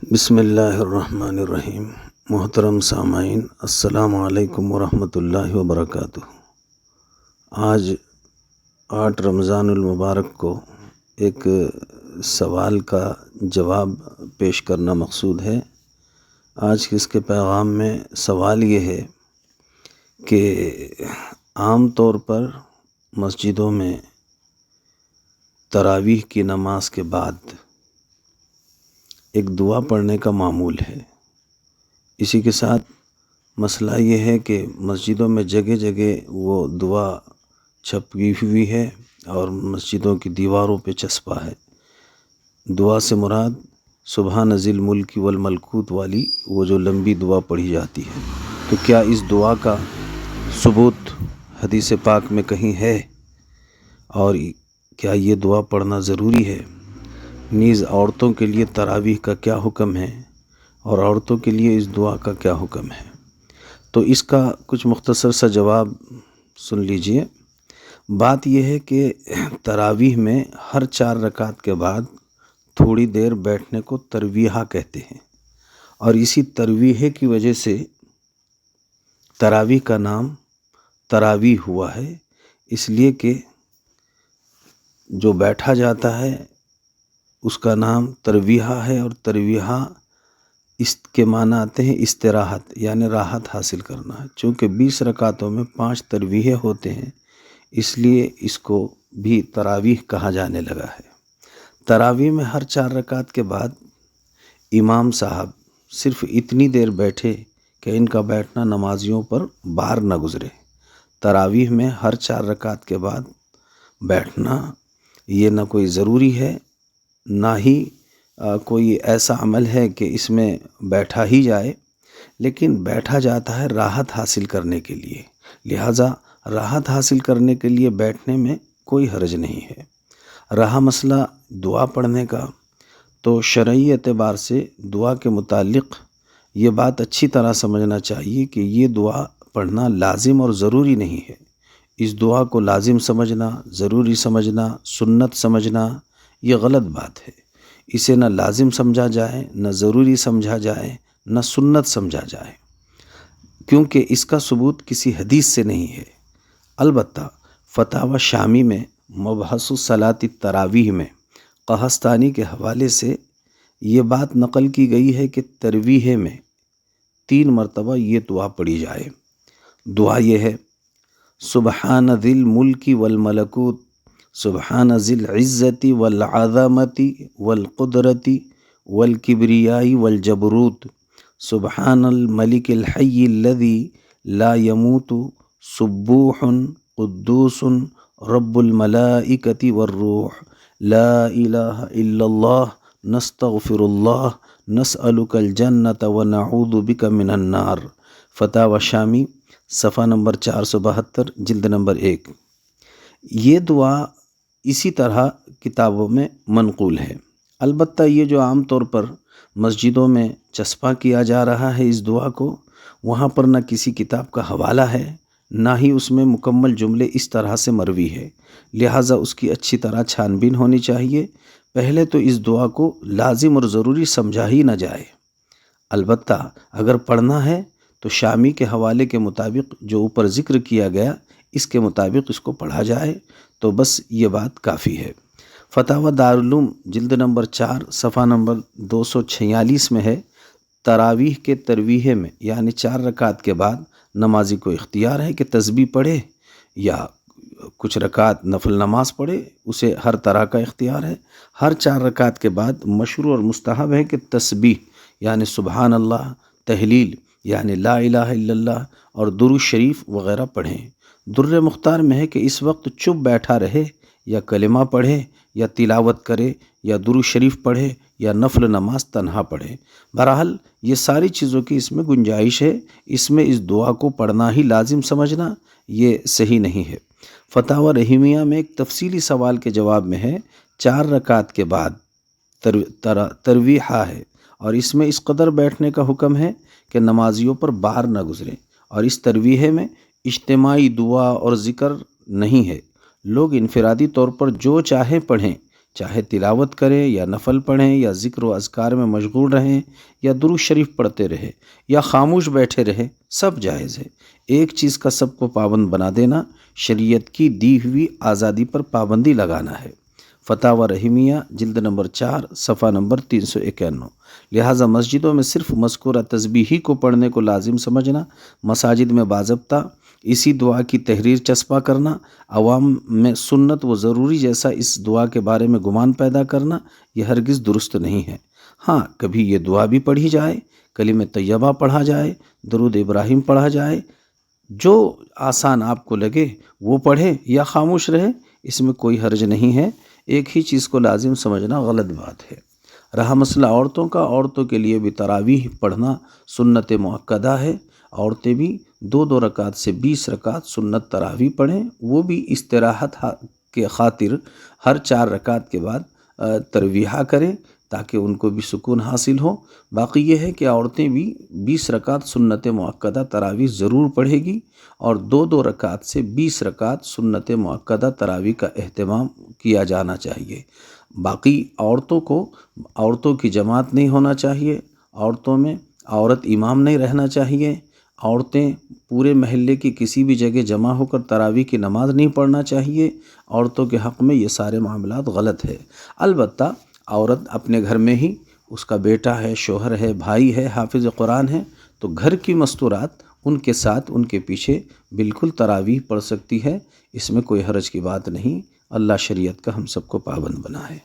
بسم اللہ الرحمن الرحیم۔ محترم سامعین، السلام علیکم ورحمۃ اللہ وبرکاتہ۔ آج 8 رمضان المبارک کو ایک سوال کا جواب پیش کرنا مقصود ہے۔ آج کے اس کے پیغام میں سوال یہ ہے کہ عام طور پر مسجدوں میں تراویح کی نماز کے بعد ایک دعا پڑھنے کا معمول ہے۔ اسی کے ساتھ مسئلہ یہ ہے کہ مسجدوں میں جگہ جگہ وہ دعا چھپی ہوئی ہے اور مسجدوں کی دیواروں پہ چسپا ہے۔ دعا سے مراد سبحان ذی الملک والملکوت والی وہ جو لمبی دعا پڑھی جاتی ہے، تو کیا اس دعا کا ثبوت حدیث پاک میں کہیں ہے اور کیا یہ دعا پڑھنا ضروری ہے؟ نیز عورتوں کے لیے تراویح کا کیا حکم ہے اور عورتوں کے لیے اس دعا کا کیا حکم ہے؟ تو اس کا کچھ مختصر سا جواب سن لیجئے۔ بات یہ ہے کہ تراویح میں ہر 4 رکعت کے بعد تھوڑی دیر بیٹھنے کو ترویحہ کہتے ہیں، اور اسی ترویحے کی وجہ سے تراویح کا نام تراویح ہوا ہے، اس لیے کہ جو بیٹھا جاتا ہے اس کا نام ترویحہ ہے، اور ترویحہ اس کے معنی آتے ہیں استراحت، یعنی راحت حاصل کرنا ہے۔ چونکہ 20 رکعتوں میں 5 ترویحے ہوتے ہیں، اس لیے اس کو بھی تراویح کہا جانے لگا ہے۔ تراویح میں ہر 4 رکعت کے بعد امام صاحب صرف اتنی دیر بیٹھے کہ ان کا بیٹھنا نمازیوں پر بار نہ گزرے۔ تراویح میں ہر 4 رکعت کے بعد بیٹھنا یہ نہ کوئی ضروری ہے، نہ ہی کوئی ایسا عمل ہے کہ اس میں بیٹھا ہی جائے، لیکن بیٹھا جاتا ہے راحت حاصل کرنے کے لیے، لہٰذا راحت حاصل کرنے کے لیے بیٹھنے میں کوئی حرج نہیں ہے۔ رہا مسئلہ دعا پڑھنے کا، تو شرعی اعتبار سے دعا کے متعلق یہ بات اچھی طرح سمجھنا چاہیے کہ یہ دعا پڑھنا لازم اور ضروری نہیں ہے۔ اس دعا کو لازم سمجھنا، ضروری سمجھنا، سنت سمجھنا یہ غلط بات ہے۔ اسے نہ لازم سمجھا جائے، نہ ضروری سمجھا جائے، نہ سنت سمجھا جائے، کیونکہ اس کا ثبوت کسی حدیث سے نہیں ہے۔ البتہ فتاوی شامی میں مبحث صلاۃ التراویح میں قحطانی کے حوالے سے یہ بات نقل کی گئی ہے کہ ترویحے میں 3 مرتبہ یہ دعا پڑھی جائے۔ دعا یہ ہے: سبحان ذی الملک والملکوت، سبحان ذی العزت والعظمت والقدرت والکبریاء والجبروت، سبحان الملک الحی الذی لا يموت، سبوح قدوس رب الملائکۃ والروح، لا الہ الا اللہ، نستغفر اللہ، نسألک الجنۃ ونعوذ بک من النار۔ فتاوی شامی صفحہ نمبر 472، جلد نمبر 1۔ یہ دعا اسی طرح کتابوں میں منقول ہے۔ البتہ یہ جو عام طور پر مسجدوں میں چسپاں کیا جا رہا ہے اس دعا کو، وہاں پر نہ کسی کتاب کا حوالہ ہے، نہ ہی اس میں مکمل جملے اس طرح سے مروی ہے، لہٰذا اس کی اچھی طرح چھان بین ہونی چاہیے۔ پہلے تو اس دعا کو لازم اور ضروری سمجھا ہی نہ جائے۔ البتہ اگر پڑھنا ہے تو شامی کے حوالے کے مطابق جو اوپر ذکر کیا گیا اس کے مطابق اس کو پڑھا جائے تو بس یہ بات کافی ہے۔ فتاوی دارالعلوم جلد نمبر 4 صفحہ نمبر 246 میں ہے: تراویح کے ترویحے میں یعنی 4 رکعت کے بعد نمازی کو اختیار ہے کہ تسبیح پڑھے یا کچھ رکعت نفل نماز پڑھے، اسے ہر طرح کا اختیار ہے۔ ہر 4 رکعت کے بعد مشروع اور مستحب ہے کہ تسبیح یعنی سبحان اللہ، تہلیل یعنی لا الہ الا اللہ اور درود شریف وغیرہ پڑھیں۔ در مختار میں ہے کہ اس وقت چپ بیٹھا رہے یا کلمہ پڑھے یا تلاوت کرے یا درود شریف پڑھے یا نفل نماز تنہا پڑھے۔ بہرحال یہ ساری چیزوں کی اس میں گنجائش ہے، اس میں اس دعا کو پڑھنا ہی لازم سمجھنا یہ صحیح نہیں ہے۔ فتاوی رحیمیہ میں ایک تفصیلی سوال کے جواب میں ہے: 4 رکعت کے بعد ترویحہ ہے اور اس میں اس قدر بیٹھنے کا حکم ہے کہ نمازیوں پر بار نہ گزرے، اور اس ترویحے میں اجتماعی دعا اور ذکر نہیں ہے۔ لوگ انفرادی طور پر جو چاہیں پڑھیں، چاہے تلاوت کریں یا نفل پڑھیں یا ذکر و اذکار میں مشغول رہیں یا درود شریف پڑھتے رہے یا خاموش بیٹھے رہے، سب جائز ہے۔ ایک چیز کا سب کو پابند بنا دینا شریعت کی دی ہوئی آزادی پر پابندی لگانا ہے۔ فتاوی رحیمیہ جلد نمبر 4 صفحہ نمبر 351۔ لہٰذا مسجدوں میں صرف مذکورہ تسبیح ہی کو پڑھنے کو لازم سمجھنا، مساجد میں باضابطہ اسی دعا کی تحریر چسپاں کرنا، عوام میں سنت و ضروری جیسا اس دعا کے بارے میں گمان پیدا کرنا، یہ ہرگز درست نہیں ہے۔ ہاں، کبھی یہ دعا بھی پڑھی جائے، کلمہ طیبہ پڑھا جائے، درود ابراہیم پڑھا جائے، جو آسان آپ کو لگے وہ پڑھے یا خاموش رہے، اس میں کوئی حرج نہیں ہے۔ ایک ہی چیز کو لازم سمجھنا غلط بات ہے۔ رہا مسئلہ عورتوں کا، عورتوں کے لیے بھی تراویح پڑھنا سنت مؤکدہ ہے۔ عورتیں بھی 2 رکعت سے 20 رکعت سنت تراویح پڑھیں، وہ بھی استراحت کے خاطر ہر 4 رکعت کے بعد ترویحہ کریں تاکہ ان کو بھی سکون حاصل ہو۔ باقی یہ ہے کہ عورتیں بھی 20 رکعت سنت مؤکدہ تراویح ضرور پڑھے گی اور 2 رکعت سے 20 رکعت سنت مؤکدہ تراویح کا اہتمام کیا جانا چاہیے۔ باقی عورتوں کی جماعت نہیں ہونا چاہیے، عورتوں میں عورت امام نہیں رہنا چاہیے، عورتیں پورے محلے کی کسی بھی جگہ جمع ہو کر تراویح کی نماز نہیں پڑھنا چاہیے۔ عورتوں کے حق میں یہ سارے معاملات غلط ہے۔ البتہ عورت اپنے گھر میں ہی، اس کا بیٹا ہے، شوہر ہے، بھائی ہے، حافظ قرآن ہے، تو گھر کی مستورات ان کے ساتھ ان کے پیچھے بالکل تراویح پڑھ سکتی ہے، اس میں کوئی حرج کی بات نہیں۔ اللہ شریعت کا ہم سب کو پابند بنائے۔